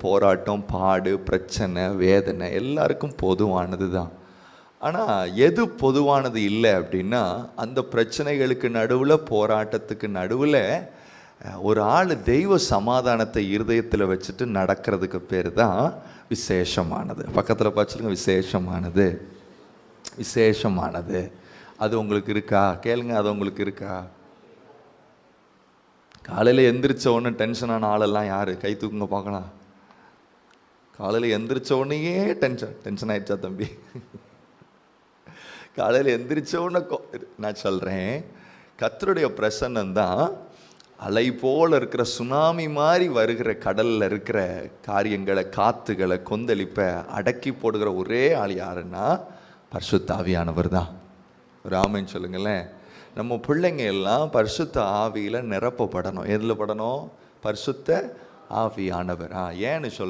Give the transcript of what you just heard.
போராட்டம், பாடு, பிரச்சனை, வேதனை எல்லாருக்கும் பொதுவானது தான். ஆனால் எது பொதுவானது இல்லை அப்படின்னா, அந்த பிரச்சனைகளுக்கு நடுவில், போராட்டத்துக்கு நடுவில் ஒரு ஆள் தெய்வ சமாதானத்தை இருதயத்தில் வச்சுட்டு நடக்கிறதுக்கு பேர் தான் விசேஷமானது. பக்கத்தில் பார்த்துருங்க, விசேஷமானது, விசேஷமானது. அது உங்களுக்கு இருக்கா? கேளுங்க, அது உங்களுக்கு இருக்கா? காலையில் எந்திரிச்ச உடனே டென்ஷனான ஆளெல்லாம் யார்? கை தூக்குங்க பார்க்கலாம். காலையில் எந்திரிச்ச உடனேயே டென்ஷன் ஆயிடுச்சா தம்பி? காலையில் எந்திரிச்ச உடனே நான் சொல்கிறேன், கர்த்தருடைய பிரசன்னம் தான் அலை போல் இருக்கிற சுனாமி மாதிரி வருகிற கடலில் இருக்கிற காரியங்களை, காற்றுகளை, கொந்தளிப்பை அடக்கி போடுகிற ஒரே ஆள் யாருன்னா பரிசுத்த ஆவியானவர் தான். ராமன் சொல்லுங்களேன். நம்ம பிள்ளைங்க எல்லாம் பரிசுத்த ஆவியில் நிரப்பப்படணும். எதில் படணும்? பரிசுத்த ஆவியானவர். ஏன்னு சொல்கிறேன்,